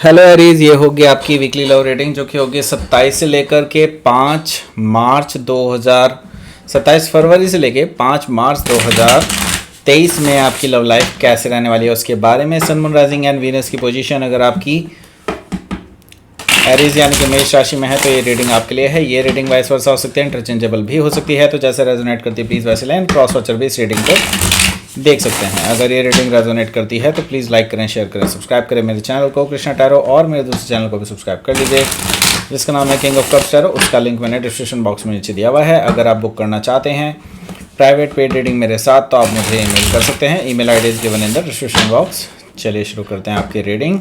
Hello Aries, ये होगी आपकी वीकली लव रेटिंग जो कि होगी 27 से लेकर के 5 मार्च 2000 27 फरवरी से लेके 5 मार्च 2023 में आपकी लव लाइफ कैसे रहने वाली है उसके बारे में। सन, मून, राइजिंग एंड वीनस की पोजीशन अगर आपकी एरीज यानी कि मेष राशि में है तो ये रीडिंग आपके लिए है। ये रीडिंग वाइस वर्सा हो सकती है, इंटरचेंजेबल भी हो सकती है, तो जैसे रेजोनेट करती है प्लीज़ वैसे लें। क्रॉस वॉचर भी इस रीडिंग को देख सकते हैं। अगर ये रेटिंग रेजोनेट करती है तो प्लीज़ लाइक करें, शेयर करें, सब्सक्राइब करें मेरे चैनल को कृष्णा टैरो, और मेरे दूसरे चैनल को भी सब्सक्राइब कर लीजिए जिसका नाम है किंग ऑफ कप्स टैरो। उसका लिंक मैंने डिस्क्रिप्शन बॉक्स में नीचे दिया हुआ है। अगर आप बुक करना चाहते हैं प्राइवेट पेड रीडिंग मेरे साथ तो आप मुझे ईमेल कर सकते हैं। Email ID is given in the description box. चलिए शुरू करते हैं आपकी reading.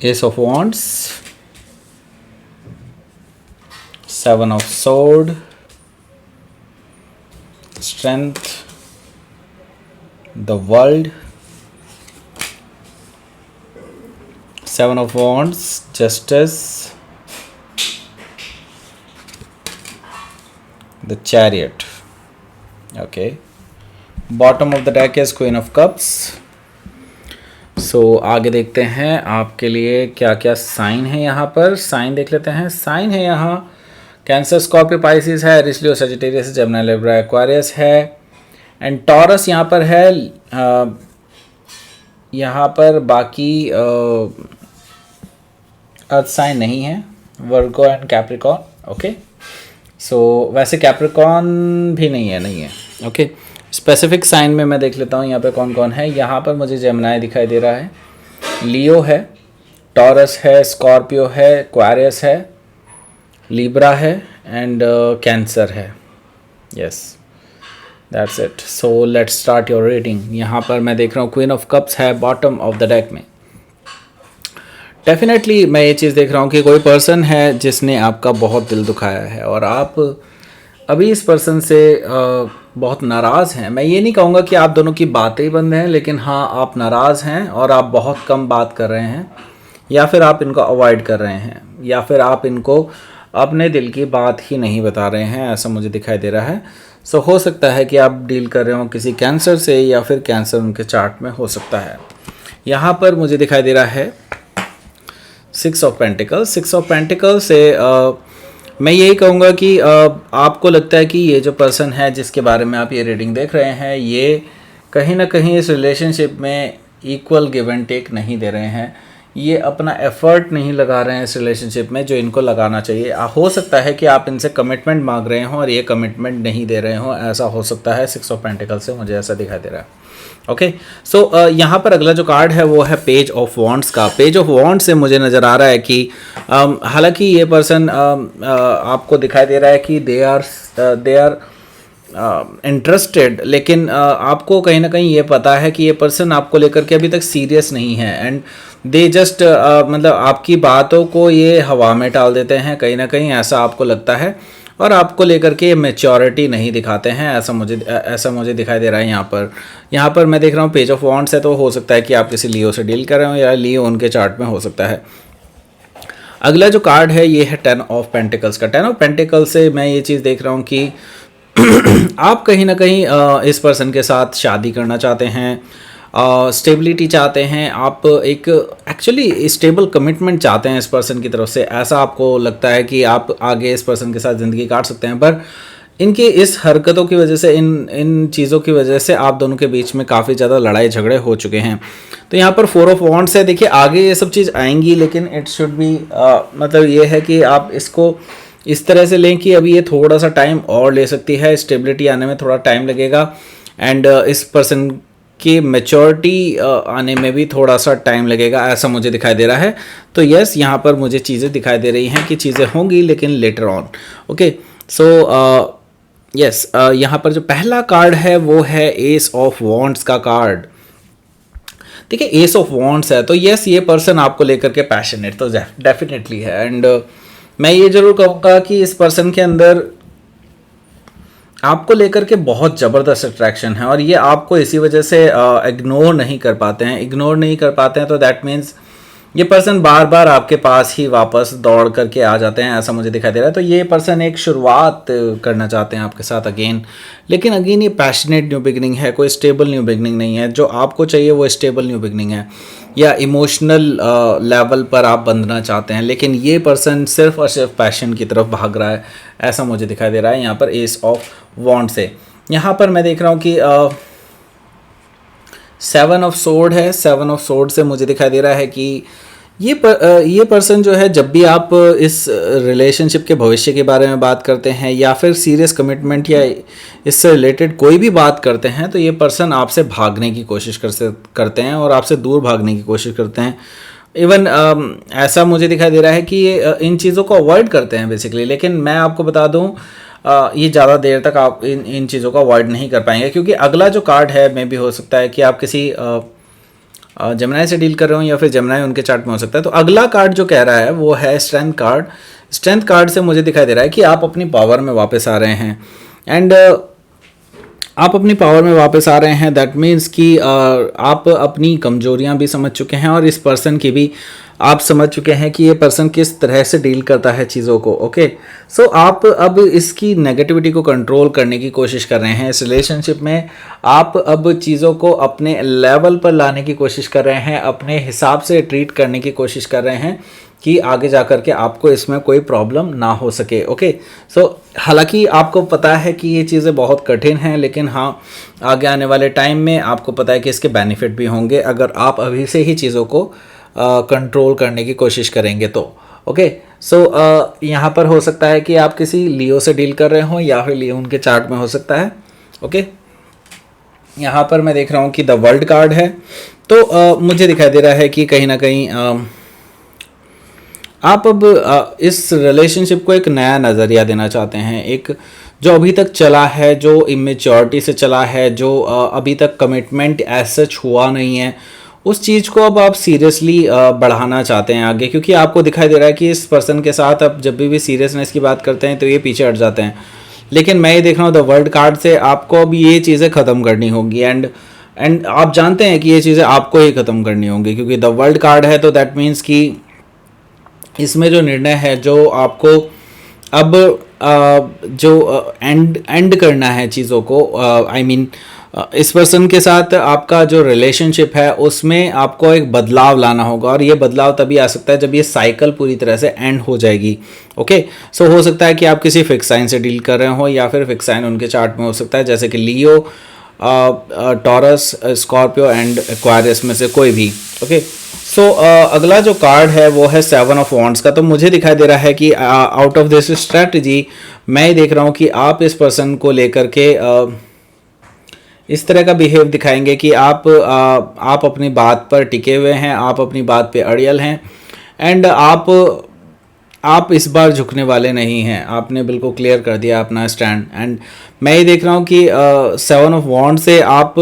Ace of Wands, Seven of Sword, Strength, the World, Seven of Wands, Justice, the Chariot. Okay. Bottom of the deck is Queen of Cups. आगे देखते हैं आपके लिए क्या क्या साइन है। यहाँ पर साइन देख लेते हैं। साइन है यहाँ कैंसर, स्कॉर्पियो, पाइसिस है, एरीज, लियो, सजिटेरियस, जेमिनी, लिब्रा, एक्वारियस है एंड टॉरस यहाँ पर है। यहाँ पर बाकी अर्थ साइन नहीं है, वर्गो एंड कैप्रिकॉन। ओके, वैसे कैप्रिकॉन भी नहीं है। ओके, स्पेसिफिक साइन में मैं देख लेता हूँ यहाँ पे कौन कौन है। यहाँ पर मुझे जेमिनी दिखाई दे रहा है, लियो है, टॉरस है, स्कॉर्पियो है, एक्वारियस है, लिब्रा है एंड कैंसर है। Yes, that's it. So let's start your reading. यहाँ पर मैं देख रहा हूँ क्वीन ऑफ कप्स है बॉटम ऑफ द डेक में। डेफिनेटली मैं ये चीज़ देख रहा हूँ कि कोई पर्सन है जिसने आपका बहुत दिल दुखाया है और आप अभी इस पर्सन से बहुत नाराज़ हैं। मैं ये नहीं कहूँगा कि आप दोनों की बातें ही बंद हैं, लेकिन हाँ, आप नाराज़ हैं और आप बहुत कम बात कर रहे हैं, या फिर आप इनको अवॉइड कर रहे हैं, या फिर आप इनको अपने दिल की बात ही नहीं बता रहे हैं, ऐसा मुझे दिखाई दे रहा है। हो सकता है कि आप डील कर रहे हो किसी कैंसर से, या फिर कैंसर उनके चार्ट में हो सकता है। यहाँ पर मुझे दिखाई दे रहा है 6 ऑफ पेंटिकल। 6 ऑफ पेंटिकल से मैं यही कहूँगा कि आपको लगता है कि ये जो पर्सन है जिसके बारे में आप ये रीडिंग देख रहे हैं, ये कहीं ना कहीं इस रिलेशनशिप में इक्वल गिव एंड टेक नहीं दे रहे हैं। ये अपना एफर्ट नहीं लगा रहे हैं इस रिलेशनशिप में जो इनको लगाना चाहिए। हो सकता है कि आप इनसे कमिटमेंट मांग रहे हो और ये कमिटमेंट नहीं दे रहे हो, ऐसा हो सकता है। 6 ऑफ पेंटिकल से मुझे ऐसा दिखाई दे रहा है। ओके, यहाँ पर अगला जो कार्ड है वो है पेज ऑफ वॉन्ड्स का। पेज ऑफ वॉन्ड्स से मुझे नज़र आ रहा है कि हालांकि ये पर्सन आपको दिखाई दे रहा है कि दे आर इंटरेस्टेड, लेकिन आपको कहीं ना कहीं ये पता है कि ये पर्सन आपको लेकर के अभी तक सीरियस नहीं है एंड दे जस्ट मतलब आपकी बातों को ये हवा में टाल देते हैं, कहीं ना कहीं ऐसा आपको लगता है, और आपको लेकर के मैच्योरिटी नहीं दिखाते हैं, ऐसा मुझे दिखाई दे रहा है। यहाँ पर मैं देख रहा हूँ पेज ऑफ वॉन्ड्स है, तो हो सकता है कि आप किसी लियो से डील कर रहे हो या लियो उनके चार्ट में हो सकता है। अगला जो कार्ड है ये है 10 ऑफ पेंटिकल्स का। 10 ऑफ पेंटिकल्स से मैं ये चीज़ देख रहा हूँ कि आप कहीं ना कहीं इस पर्सन के साथ शादी करना चाहते हैं, स्टेबिलिटी चाहते हैं, आप एक एक्चुअली स्टेबल कमिटमेंट चाहते हैं इस पर्सन की तरफ से। ऐसा आपको लगता है कि आप आगे इस पर्सन के साथ ज़िंदगी काट सकते हैं, पर इनकी इस हरकतों की वजह से, इन चीज़ों की वजह से आप दोनों के बीच में काफ़ी ज़्यादा लड़ाई झगड़े हो चुके हैं। तो यहाँ पर 4 ऑफ वॉन्ड्स है। देखिए आगे ये सब चीज़ आएंगी, लेकिन इट शुड बी मतलब ये है कि आप इसको इस तरह से लें कि अभी ये थोड़ा सा टाइम और ले सकती है, स्टेबिलिटी आने में थोड़ा टाइम लगेगा एंड इस पर्सन की मैच्योरिटी आने में भी थोड़ा सा टाइम लगेगा, ऐसा मुझे दिखाई दे रहा है। तो यस, यहाँ पर मुझे चीज़ें दिखाई दे रही हैं कि चीज़ें होंगी, लेकिन लेटर ऑन। ओके, यस, यहाँ पर जो पहला कार्ड है वो है एस ऑफ वॉन्ड्स का कार्ड। देखिए एस ऑफ वॉन्ड्स है तो यस, ये पर्सन आपको लेकर के पैशनेट तो डेफिनेटली है एंड मैं ये जरूर कहूँगा कि इस पर्सन के अंदर आपको लेकर के बहुत ज़बरदस्त अट्रैक्शन है और ये आपको इसी वजह से इग्नोर नहीं कर पाते हैं। इग्नोर नहीं कर पाते हैं तो दैट मीन्स ये पर्सन बार बार आपके पास ही वापस दौड़ करके आ जाते हैं, ऐसा मुझे दिखाई दे रहा है। तो ये पर्सन एक शुरुआत करना चाहते हैं आपके साथ अगेन, लेकिन अगेन ये पैशनेट न्यू बिगनिंग है, कोई स्टेबल न्यू बिगनिंग नहीं है। जो आपको चाहिए वो स्टेबल न्यू बिगनिंग है या इमोशनल लेवल पर आप बंधना चाहते हैं, लेकिन ये पर्सन सिर्फ और सिर्फ पैशन की तरफ भाग रहा है, ऐसा मुझे दिखाई दे रहा है यहाँ पर एस ऑफ वॉन्ड से। यहाँ पर मैं देख रहा हूँ कि 7 ऑफ सोर्ड है। 7 ऑफ सोर्ड से मुझे दिखाई दे रहा है कि ये पर्सन जो है, जब भी आप इस रिलेशनशिप के भविष्य के बारे में बात करते हैं या फिर सीरियस कमिटमेंट या इससे रिलेटेड कोई भी बात करते हैं, तो ये पर्सन आपसे भागने की कोशिश करते हैं और आपसे दूर भागने की कोशिश करते हैं। इवन ऐसा मुझे दिखाई दे रहा है कि ये इन चीज़ों को अवॉइड करते हैं बेसिकली। लेकिन मैं आपको बता दूं, ये ज़्यादा देर तक आप इन चीज़ों को अवॉइड नहीं कर पाएंगे, क्योंकि अगला जो कार्ड है मे भी हो सकता है कि आप किसी जमुनाई से डील कर रहे हो या फिर जमुनाई उनके चार्ट में हो सकता है। तो अगला कार्ड जो कह रहा है वो है स्ट्रेंथ कार्ड। स्ट्रेंथ कार्ड से मुझे दिखाई दे रहा है कि आप अपनी पावर में वापस आ रहे हैं एंड आप अपनी पावर में वापस आ रहे हैं। दैट मीन्स कि आप अपनी कमजोरियां भी समझ चुके हैं और इस पर्सन की भी आप समझ चुके हैं कि ये पर्सन किस तरह से डील करता है चीज़ों को। ओके, सो आप अब इसकी नेगेटिविटी को कंट्रोल करने की कोशिश कर रहे हैं। इस रिलेशनशिप में आप अब चीज़ों को अपने लेवल पर लाने की कोशिश कर रहे हैं, अपने हिसाब से ट्रीट करने की कोशिश कर रहे हैं कि आगे जा कर के आपको इसमें कोई प्रॉब्लम ना हो सके। ओके, सो हालांकि आपको पता है कि ये चीज़ें बहुत कठिन हैं, लेकिन हाँ, आगे आने वाले टाइम में आपको पता है कि इसके बेनिफिट भी होंगे अगर आप अभी से ही चीज़ों को कंट्रोल करने की कोशिश करेंगे तो। ओके, सो यहाँ पर हो सकता है कि आप किसी लियो से डील कर रहे हो या फिर लियो उनके चार्ट में हो सकता है। ओके, यहाँ पर मैं देख रहा हूँ कि द वर्ल्ड कार्ड है। तो मुझे दिखाई दे रहा है कि कहीं ना कहीं आप अब इस रिलेशनशिप को एक नया नज़रिया देना चाहते हैं। एक जो अभी तक चला है, जो इमेच्योरिटी से चला है, जो अभी तक कमिटमेंट एज सच हुआ नहीं है, उस चीज़ को अब आप सीरियसली बढ़ाना चाहते हैं आगे, क्योंकि आपको दिखाई दे रहा है कि इस पर्सन के साथ आप जब भी सीरियसनेस की बात करते हैं तो ये पीछे हट जाते हैं। लेकिन मैं ये देख रहा हूँ द वर्ल्ड कार्ड से आपको अब ये चीज़ें ख़त्म करनी होगी एंड आप जानते हैं कि ये चीज़ें आपको ही ख़त्म करनी होंगी, क्योंकि द वर्ल्ड कार्ड है। तो दैट मीन्स कि इसमें जो निर्णय है, जो आपको अब जो एंड करना है चीज़ों को, आई मीन इस पर्सन के साथ आपका जो रिलेशनशिप है उसमें आपको एक बदलाव लाना होगा, और ये बदलाव तभी आ सकता है जब ये साइकिल पूरी तरह से एंड हो जाएगी। ओके, सो हो सकता है कि आप किसी फिक्स साइन से डील कर रहे हो या फिर फिक्स साइन उनके चार्ट में हो सकता है, जैसे कि लियो, टॉरस, स्कॉर्पियो एंड एक्वारियस में से कोई भी। ओके, सो अगला जो कार्ड है वो है 7 ऑफ वॉन्ड्स का। तो मुझे दिखाई दे रहा है कि आउट ऑफ दिस स्ट्रैटेजी मैं देख रहा हूँ कि आप इस पर्सन को लेकर के इस तरह का बिहेव दिखाएंगे कि आप अपनी बात पर टिके हुए हैं, आप अपनी बात पे अड़ियल हैं एंड आप इस बार झुकने वाले नहीं हैं। आपने बिल्कुल क्लियर कर दिया अपना स्टैंड। एंड मैं ये देख रहा हूँ कि 7 ऑफ वॉन्ड से आप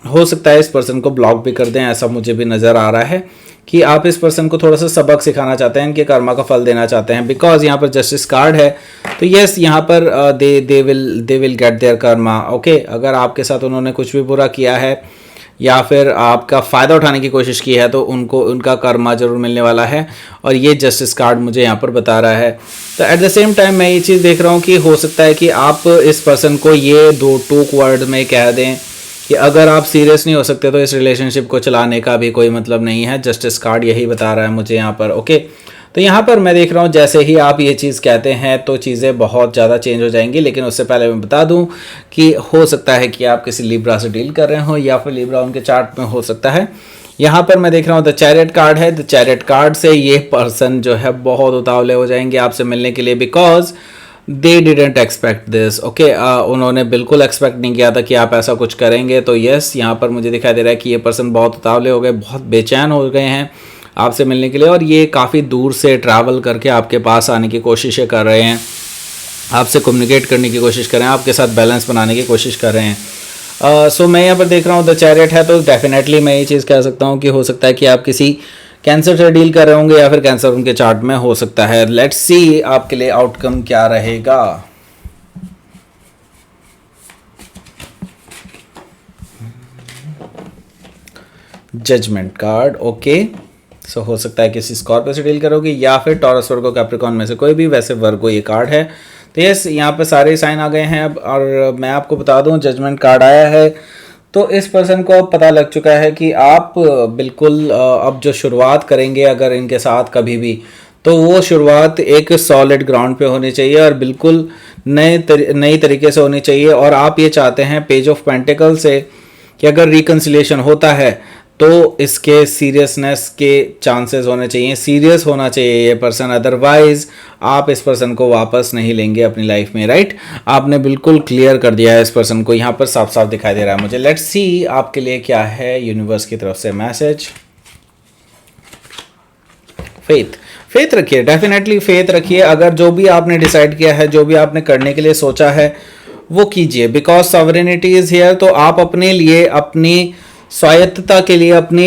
हो सकता है इस पर्सन को ब्लॉक भी कर दें, ऐसा मुझे भी नज़र आ रहा है कि आप इस पर्सन को थोड़ा सा सबक सिखाना चाहते हैं, इनके कर्मा का फल देना चाहते हैं, बिकॉज यहाँ पर जस्टिस कार्ड है। तो यस, यहाँ पर they will get their karma. Okay, अगर आपके साथ उन्होंने कुछ भी बुरा किया है या फिर आपका फ़ायदा उठाने की कोशिश की है तो उनको उनका कर्मा जरूर मिलने वाला है, और ये जस्टिस कार्ड मुझे यहाँ पर बता रहा है। तो एट द सेम टाइम मैं ये चीज़ देख रहा हूँ कि हो सकता है कि आप इस पर्सन को ये 2 टूक वर्ड में कह दें कि अगर आप सीरियस नहीं हो सकते तो इस रिलेशनशिप को चलाने का भी कोई मतलब नहीं है। जस्टिस कार्ड यही बता रहा है मुझे यहाँ पर। ओके, तो यहाँ पर मैं देख रहा हूँ जैसे ही आप ये चीज़ कहते हैं तो चीज़ें बहुत ज़्यादा चेंज हो जाएंगी। लेकिन उससे पहले मैं बता दूँ कि हो सकता है कि आप किसी लिब्रा से डील कर रहे हो या फिर लिब्रा उनके चार्ट में हो सकता है। यहाँ पर मैं देख रहा हूँ द चैरियट कार्ड है। द चैरियट कार्ड से ये पर्सन जो है बहुत उतावले हो जाएंगे आपसे मिलने के लिए, because they didn't expect this. Okay, उन्होंने बिल्कुल एक्सपेक्ट नहीं किया था कि आप ऐसा कुछ करेंगे। तो यस, यहाँ पर मुझे दिखाई दे रहा है कि ये पर्सन बहुत उतावले हो गए, बहुत बेचैन हो गए हैं आपसे मिलने के लिए, और ये काफ़ी दूर से ट्रैवल करके आपके पास आने की कोशिशें कर रहे हैं, आपसे कम्युनिकेट करने की कोशिश कर रहे हैं, आपके साथ बैलेंस बनाने की कोशिश कर रहे हैं। सो मैं यहाँ पर देख रहा हूँ द चैरियट है। तो डेफिनेटली मैं ये चीज़ कह सकता हूँ कि हो सकता है कि आप किसी कैंसर से डील कर रहे होंगे या फिर कैंसर उनके चार्ट में हो सकता है। लेट्स सी आपके लिए आउटकम क्या रहेगा। Judgement card, okay. सो हो सकता है किसी स्कॉर्पियो से डील करोगे या फिर टॉरस, वर्गो, कैप्रिकॉर्न में से कोई भी, वैसे वर्गो ये कार्ड है। तो यस, यहाँ पे सारे साइन आ गए हैं अब, और मैं आपको बता दूँ जजमेंट कार्ड आया है तो इस पर्सन को अब पता लग चुका है कि आप बिल्कुल अब जो शुरुआत करेंगे अगर इनके साथ कभी भी, तो वो शुरुआत एक सॉलिड ग्राउंड पे होनी चाहिए और बिल्कुल नई तरीके से होनी चाहिए। और आप ये चाहते हैं पेज ऑफ पेंटिकल से कि अगर रिकन्सिलिएशन होता है तो इसके सीरियसनेस के चांसेस होने चाहिए, सीरियस होना चाहिए ये पर्सन, अदरवाइज आप इस पर्सन को वापस नहीं लेंगे अपनी लाइफ में, राइट। आपने बिल्कुल क्लियर कर दिया है इस पर्सन को, यहाँ पर साफ साफ दिखाई दे रहा है मुझे। लेट्स सी आपके लिए क्या है यूनिवर्स की तरफ से मैसेज। फेथ रखिए, डेफिनेटली फेथ रखिए। अगर जो भी आपने डिसाइड किया है, जो भी आपने करने के लिए सोचा है, वो कीजिए, बिकॉज सॉवरेनिटी इज हियर। तो आप अपने लिए, अपनी स्वायत्तता के लिए, अपनी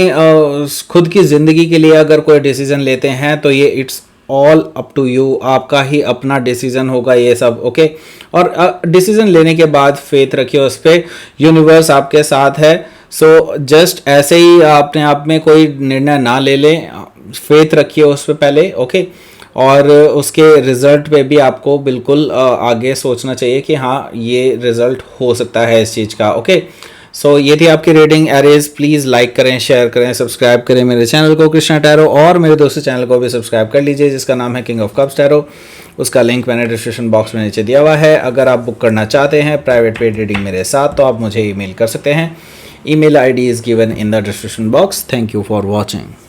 खुद की ज़िंदगी के लिए अगर कोई डिसीजन लेते हैं तो ये it's all up to you, आपका ही अपना डिसीजन होगा ये सब, ओके। और डिसीजन लेने के बाद फेथ रखिए उस पर, यूनिवर्स आपके साथ है। सो जस्ट ऐसे ही अपने आप में कोई निर्णय ना ले लें, फेथ रखिए उस पर पहले, ओके। और उसके रिजल्ट पे भी आपको बिल्कुल आगे सोचना चाहिए कि हाँ ये रिजल्ट हो सकता है इस चीज़ का, ओके। सो ये थी आपकी रीडिंग एरेज। प्लीज़ लाइक करें, शेयर करें, सब्सक्राइब करें मेरे चैनल को कृष्णा टैरो, और मेरे दोस्तों चैनल को भी सब्सक्राइब कर लीजिए जिसका नाम है किंग ऑफ कप्स टैरो। उसका लिंक मैंने डिस्क्रिप्शन बॉक्स में नीचे दिया हुआ है। अगर आप बुक करना चाहते हैं प्राइवेट पेड रीडिंग मेरे साथ तो आप मुझे ईमेल कर सकते हैं। Email ID is given in the description box. Thank you for watching.